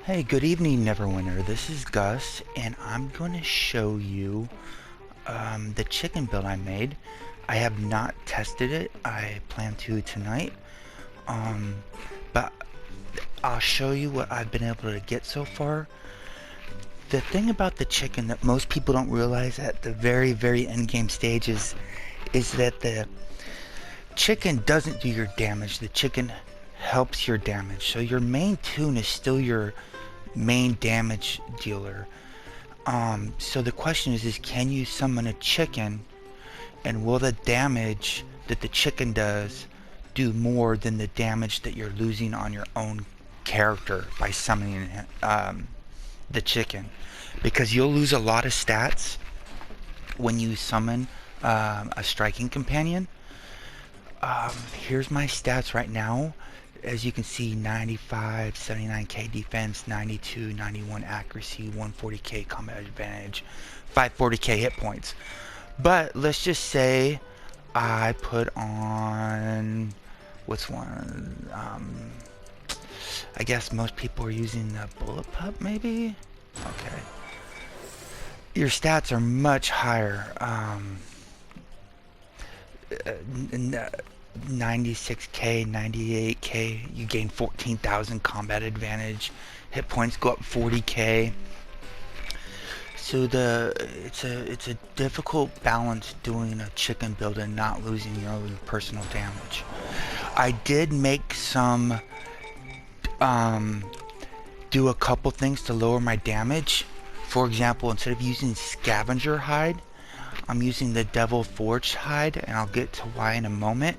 Hey, good evening, Neverwinter. This is Gus, and I'm going to show you the chicken build I made. I have not tested it. I plan to tonight, but I'll show you what I've been able to get so far. The thing about the chicken that most people don't realize at the very end game stages is that the chicken doesn't do your damage. The chicken helps your damage. So your main tune is still your main damage dealer. So the question is can you summon a chicken, and will the damage that the chicken does do more than the damage that you're losing on your own character by summoning the chicken? Because you'll lose a lot of stats when you summon a striking companion. Here's my stats right now. As you can see, 95, 79k defense, 92, 91 accuracy, 140k combat advantage, 540k hit points. But let's just say I put on, what's one? I guess most people are using the bullet pup, maybe? Okay. Your stats are much higher. 96k, 98k, you gain 14,000 combat advantage, hit points go up 40k. So it's a difficult balance doing a chicken build and not losing your own personal damage. I did make some do a couple things to lower my damage. For example, instead of using scavenger hide, I'm using the devil forged hide, and I'll get to why in a moment.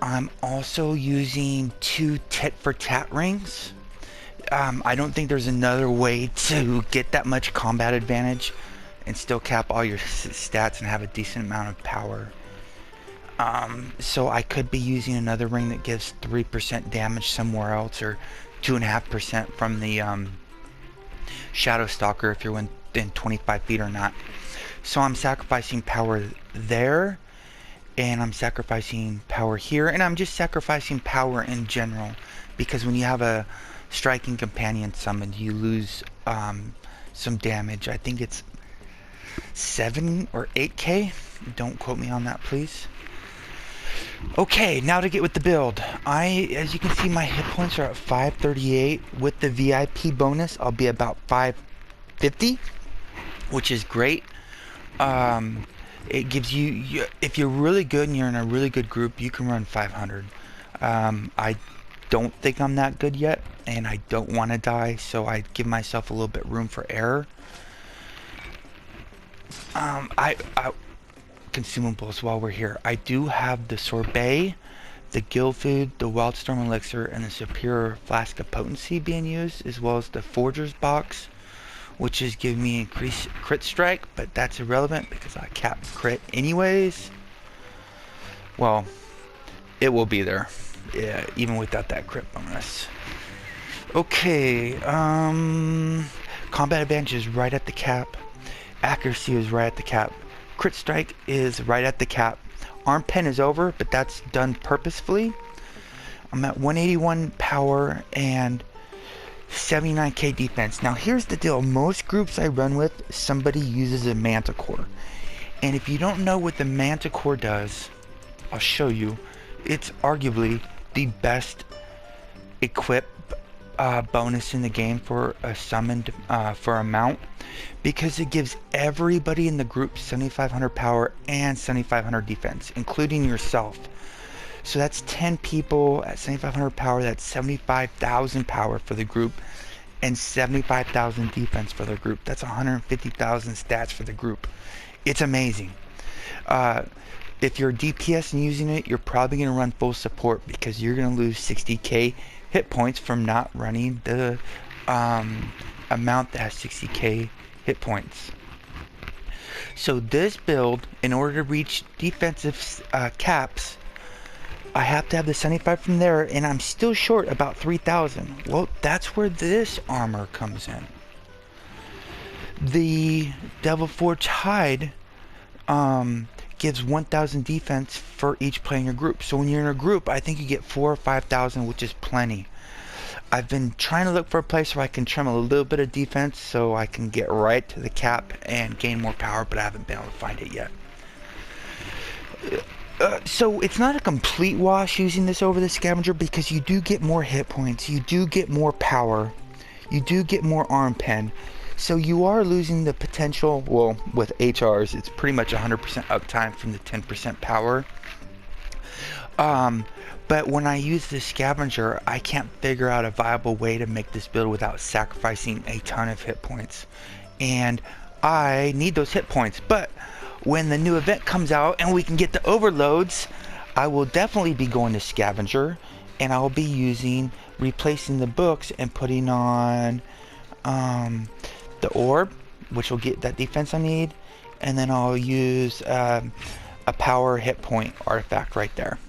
I'm also using 2 tit for tat rings. I don't think there's another way to get that much combat advantage and still cap all your stats and have a decent amount of power. So I could be using another ring that gives 3% damage somewhere else, or 2.5% from the Shadow Stalker if you're within 25 feet or not. So I'm sacrificing power there, and I'm sacrificing power here, and I'm just sacrificing power in general, because when you have a striking companion summoned, you lose some damage. I think it's 7 or 8k. Don't quote me on that, please. Okay, now to get with the build. As you can see, my hit points are at 538. With the VIP bonus, I'll be about 550, which is great. It gives you, if you're really good and you're in a really good group, you can run 500. I don't think I'm that good yet, and I don't want to die, so I give myself a little bit room for error. Consumables while we're here. I do have the sorbet, the guild food, the wildstorm elixir, and the superior flask of potency being used, as well as the forger's box, which is giving me increased crit strike, but that's irrelevant because I cap crit anyways. Well, it will be there, yeah, even without that crit bonus. Okay, combat advantage is right at the cap. Accuracy is right at the cap. Crit strike is right at the cap. Arm pen is over, but that's done purposefully. I'm at 181 power and 79k defense. Now here's the deal. Most groups I run with, somebody uses a manticore. And if you don't know what the manticore does, I'll show you. It's arguably the best equip bonus in the game for a summoned for a mount, because it gives everybody in the group 7500 power and 7500 defense, including yourself. So that's 10 people at 7500 power. That's 75,000 power for the group and 75,000 defense for the group. That's 150,000 stats for the group. It's amazing. If you're DPS and using it, you're probably going to run full support, because you're going to lose 60k hit points from not running the amount that has 60k hit points. So this build, in order to reach defensive caps, I have to have the 75 from there, and I'm still short about 3,000. Well, that's where this armor comes in. The Devil Forge Hide gives 1,000 defense for each player in your group. So when you're in a group, I think you get 4,000 or 5,000, which is plenty. I've been trying to look for a place where I can trim a little bit of defense so I can get right to the cap and gain more power, but I haven't been able to find it yet. So it's not a complete wash using this over the scavenger, because you do get more hit points, you do get more power, you do get more arm pen. So you are losing the potential. Well, with HRs, it's pretty much 100% uptime from the 10% power. But when I use this scavenger, I can't figure out a viable way to make this build without sacrificing a ton of hit points. And I need those hit points. But when the new event comes out and we can get the overloads, I will definitely be going to scavenger, and I'll be replacing the books and putting on the orb, which will get that defense I need, and then I'll use a power hit point artifact right there.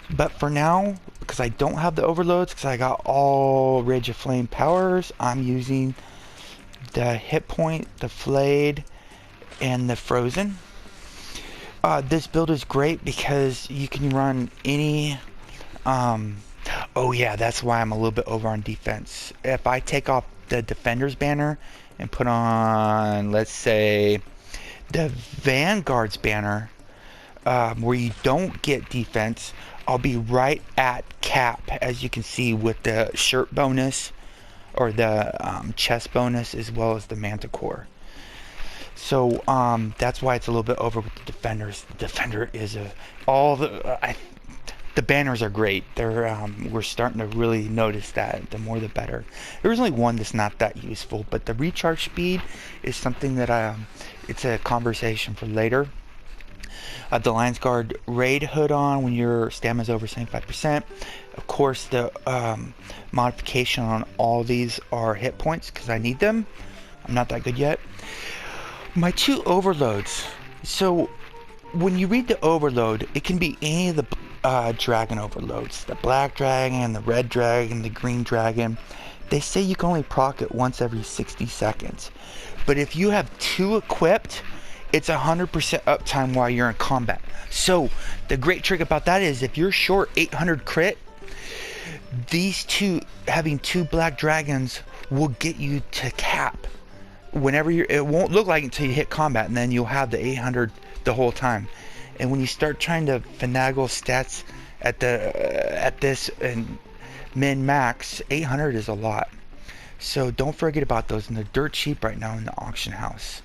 But for now, because I don't have the overloads, because I got all Rage of Flame powers, I'm using the hit point, the flayed, and the frozen. This build is great because you can run any oh yeah, that's why I'm a little bit over on defense. If I take off the defender's banner and put on, let's say, the Vanguard's banner, where you don't get defense, I'll be right at cap, as you can see, with the shirt bonus or the chest bonus, as well as the manticore. So that's why it's a little bit over with the defenders. The defender is the banners are great. We're starting to really notice that. The more the better. There's only one that's not that useful, but the recharge speed is something that it's a conversation for later. The Lion's Guard raid hood on when your stamina is over 75%. Of course, the modification on all these are hit points because I need them. I'm not that good yet. My two overloads. So when you read the overload, it can be any of the dragon overloads. The black dragon, the red dragon, the green dragon. They say you can only proc it once every 60 seconds. But if you have two equipped, it's 100% uptime while you're in combat. So the great trick about that is if you're short 800 crit, these two, having two black dragons, will get you to cap. Whenever it won't look like it until you hit combat, and then you'll have the 800 the whole time. And when you start trying to finagle stats at this and min max, 800 is a lot. So don't forget about those, and they're dirt cheap right now in the auction house.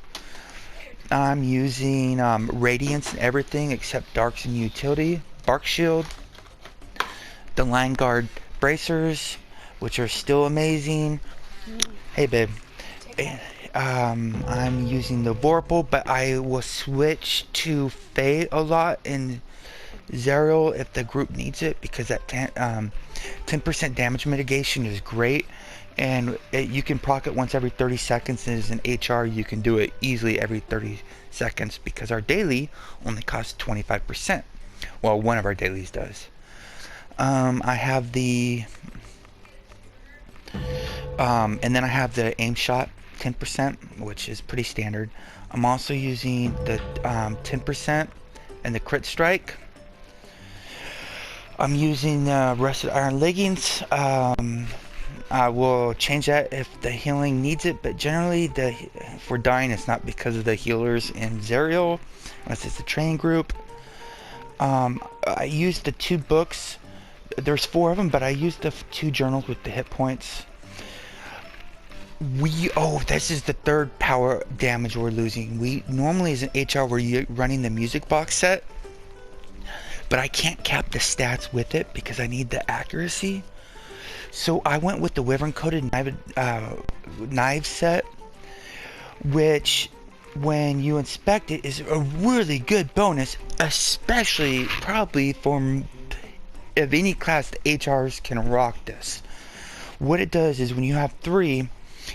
I'm using Radiance and everything except Darks and Utility, Bark Shield, the Lion Guard Bracers, which are still amazing. Hey babe. I'm using the Vorpal, but I will switch to Fade a lot in Zerial if the group needs it, because that 10% damage mitigation is great, and you can proc it once every 30 seconds, and as an HR you can do it easily every 30 seconds because our daily only costs 25%. Well, one of our dailies does. I have the and then I have the aim shot 10%, which is pretty standard. I'm also using the 10% and the crit strike. I'm using rusted iron leggings. I will change that if the healing needs it, but generally if we're dying, it's not because of the healers in Zerial, unless it's a training group. I used the two books. There's 4 of them, but I used the 2 journals with the hit points. This is the third power damage we're losing. We normally, as an HR, we're running the music box set, but I can't cap the stats with it because I need the accuracy. So I went with the Wyvern coated knife set, which when you inspect it is a really good bonus, especially probably for of any class. The HRs can rock this. What it does is when you have 3,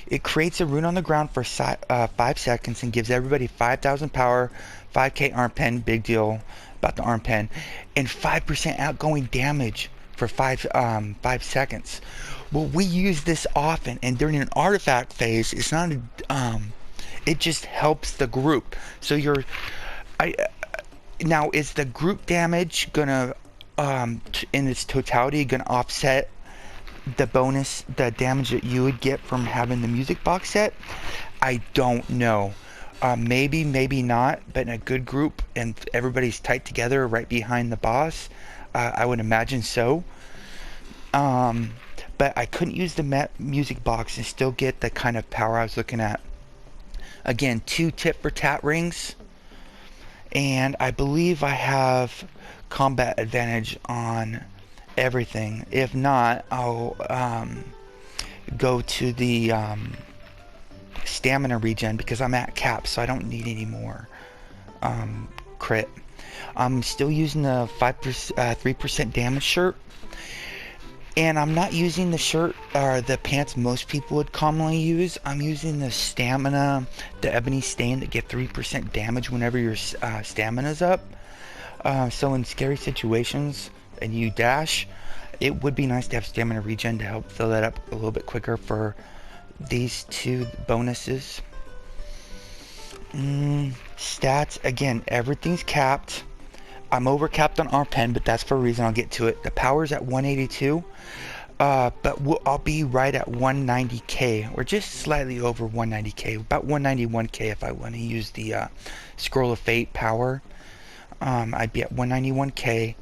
it creates a rune on the ground for 5 seconds and gives everybody 5,000 power, 5k arm pen, big deal about the arm pen, and 5% outgoing damage for 5 seconds. Well, we use this often, and during an artifact phase, it's not it just helps the group. So now is the group damage gonna in its totality gonna offset the bonus, the damage that you would get from having the music box set, I don't know. Maybe, maybe not, but in a good group and everybody's tight together right behind the boss, I would imagine so. But I couldn't use the music box and still get the kind of power I was looking at. Again, 2 tit for tat rings, and I believe I have combat advantage on everything. If not, I'll go to the stamina regen because I'm at cap, so I don't need any more crit. I'm still using the 3% damage shirt, and I'm not using the shirt or the pants most people would commonly use. I'm using the stamina, the ebony stain that get 3% damage whenever your stamina's up. So in scary situations and you dash, it would be nice to have stamina regen to help fill that up a little bit quicker for these 2 bonuses. Stats, again, everything's capped. I'm over capped on R pen, but that's for a reason. I'll get to it. The power's at 182, but I'll be right at 190k, or just slightly over 190k, about 191k if I want to use the Scroll of Fate power. I'd be at 191k,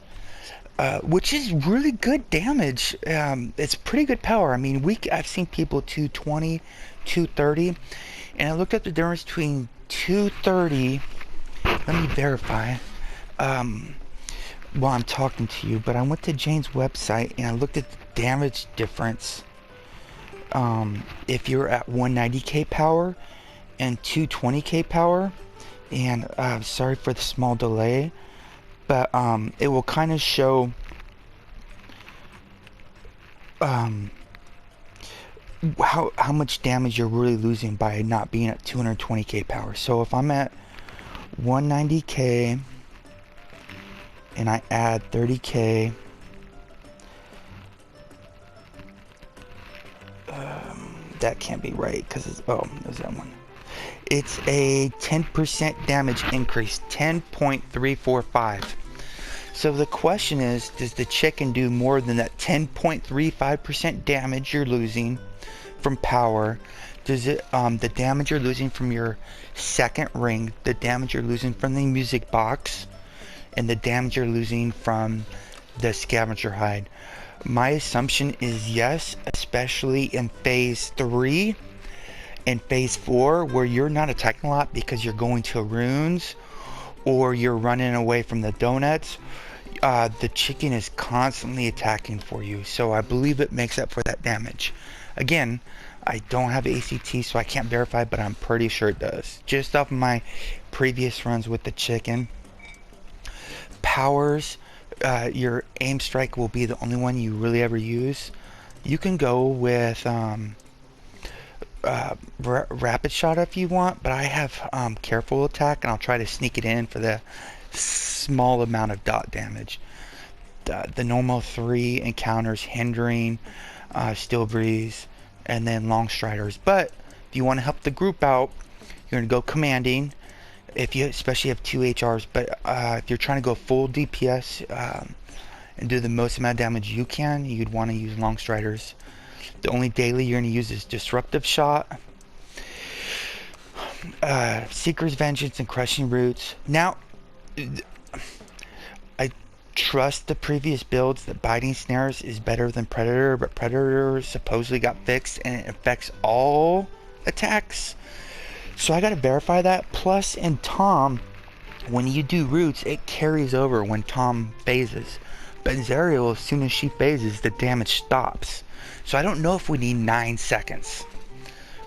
which is really good damage. It's pretty good power. I mean, I've seen people 220, 230, and I looked up the difference between 230. Let me verify. While I'm talking to you, but I went to Jane's website and I looked at the damage difference. If you're at 190k power and 220k power, and sorry for the small delay, but it will kind of show how much damage you're really losing by not being at 220k power. So if I'm at 190k and I add 30k, that can't be right because it's, oh, there's that one. It's a 10% damage increase, 10.345. So the question is, does the chicken do more than that 10.35% damage you're losing from power? Does it, the damage you're losing from your second ring, the damage you're losing from the music box, and the damage you're losing from the scavenger hide? My assumption is yes, especially in phase 3 and phase 4, where you're not attacking a lot because you're going to runes or you're running away from the donuts. The chicken is constantly attacking for you, so I believe it makes up for that damage. Again, I don't have ACT, so I can't verify, but I'm pretty sure it does. Just off my previous runs with the chicken. Powers, your aim strike will be the only one you really ever use. You can go with rapid shot if you want, but I have careful attack, and I'll try to sneak it in for the small amount of dot damage. The normal 3 encounters, hindering, steel breeze, and then long striders. But if you want to help the group out, you're going to go commanding, if you especially have 2 HRs. But if you're trying to go full DPS and do the most amount of damage you can, you'd want to use long striders. The only daily you're going to use is disruptive shot, Seeker's Vengeance, and Crushing Roots. Now, I trust the previous builds that Biting Snares is better than Predator, but Predator supposedly got fixed and it affects all attacks. So I gotta verify that. Plus, in Tom, when you do roots, it carries over when Tom phases. But in Zerial, as soon as she phases, the damage stops. So I don't know if we need 9 seconds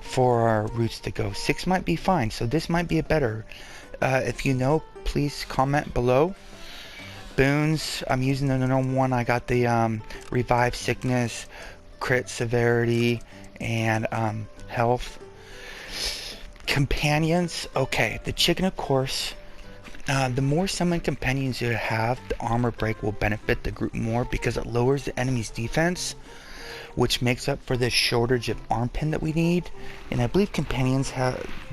for our roots to go. 6 might be fine, so this might be a better. If you know, please comment below. Boons, I'm using the normal one. I got the Revive Sickness, Crit Severity, and Health. Companions, okay, the chicken, of course. The more summon companions you have, the armor break will benefit the group more because it lowers the enemy's defense, which makes up for the shortage of arm pin that we need. And I believe companions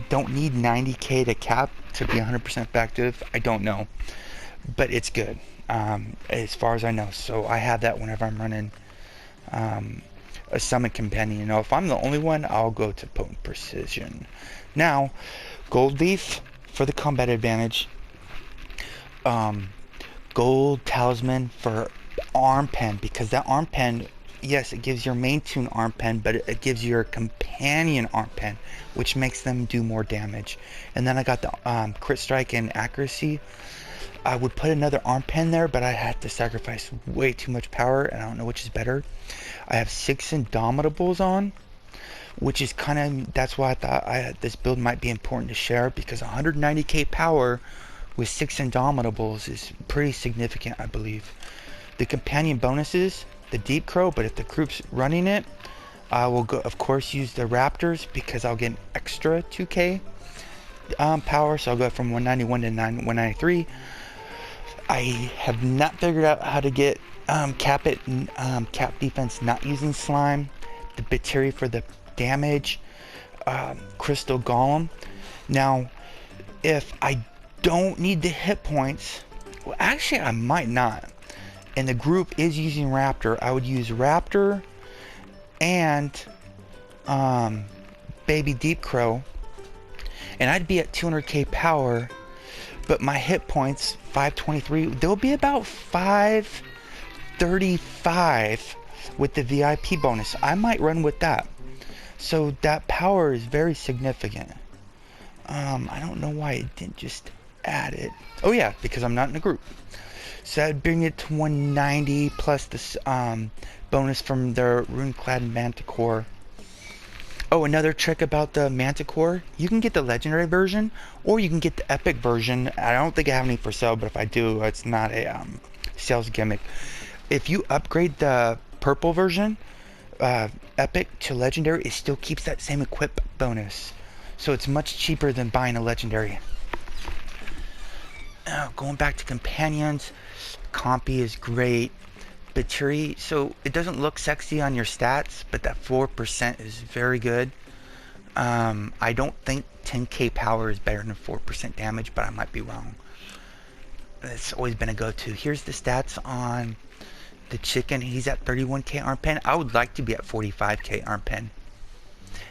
don't need 90k to cap to be 100% effective. I don't know, but it's good as far as I know. So I have that whenever I'm running a summon companion. You know, if I'm the only one, I'll go to potent precision. Now, gold leaf for the combat advantage. Gold talisman for arm pen, because that arm pen, yes, it gives your main tune arm pen, but it gives your companion arm pen, which makes them do more damage. And then I got the crit strike and accuracy. I would put another arm pen there, but I had to sacrifice way too much power, and I don't know which is better. I have 6 Indomitables on, which is kind of, that's why I thought this build might be important to share, because 190k power with 6 Indomitables is pretty significant, I believe. The companion bonuses, the Deep Crow, but if the group's running it, I will go, of course, use the Raptors, because I'll get an extra 2k power, so I'll go from 191 to 193. I have not figured out how to get cap defense not using slime, the Battery for the damage, Crystal Golem. Now, if I don't need the hit points, well, actually I might not, and the group is using Raptor, I would use Raptor and Baby Deep Crow, and I'd be at 200k power, but my hit points, 523, they'll be about 535 with the VIP bonus. I might run with that. So that power is very significant. I don't know why it didn't just add it. Oh yeah, because I'm not in a group. So that'd bring it to 190 plus this bonus from the Runeclad Manticore. Oh, another trick about the Manticore, you can get the legendary version, or you can get the epic version. I don't think I have any for sale, but if I do, it's not a sales gimmick. If you upgrade the purple version, epic to legendary, it still keeps that same equip bonus. So it's much cheaper than buying a legendary. Going back to companions, Compy is great. Battery, so it doesn't look sexy on your stats, but that 4% is very good. I don't think 10k power is better than 4% damage, but I might be wrong. It's always been a go-to. Here's the stats on the chicken. He's at 31k arm pen. I would like to be at 45k arm pen.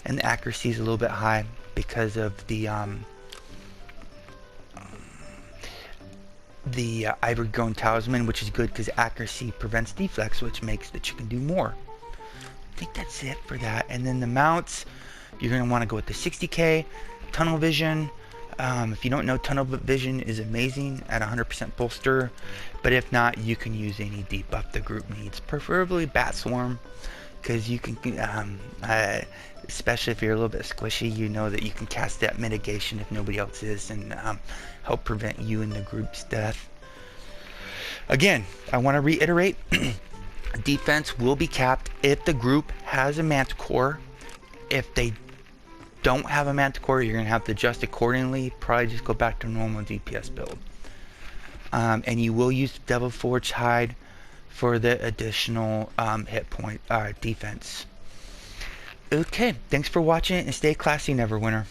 And the accuracy is a little bit high because of the Ivory Grown Talisman, which is good because accuracy prevents deflex, which makes the chicken do more. I think that's it for that. And then the mounts, you're going to want to go with the 60k, Tunnel Vision. If you don't know, Tunnel Vision is amazing at 100% bolster, but if not, you can use any debuff the group needs, preferably Bat Swarm, because you can, especially if you're a little bit squishy, you know that you can cast that mitigation if nobody else is, and help prevent you and the group's death. Again, I want to reiterate, defense will be capped if the group has a manticore. If they don't have a manticore, you're going to have to adjust accordingly. Probably just go back to normal DPS build. And you will use the Devil Forge Hide for the additional hit point defense. Okay, thanks for watching and stay classy, Neverwinter.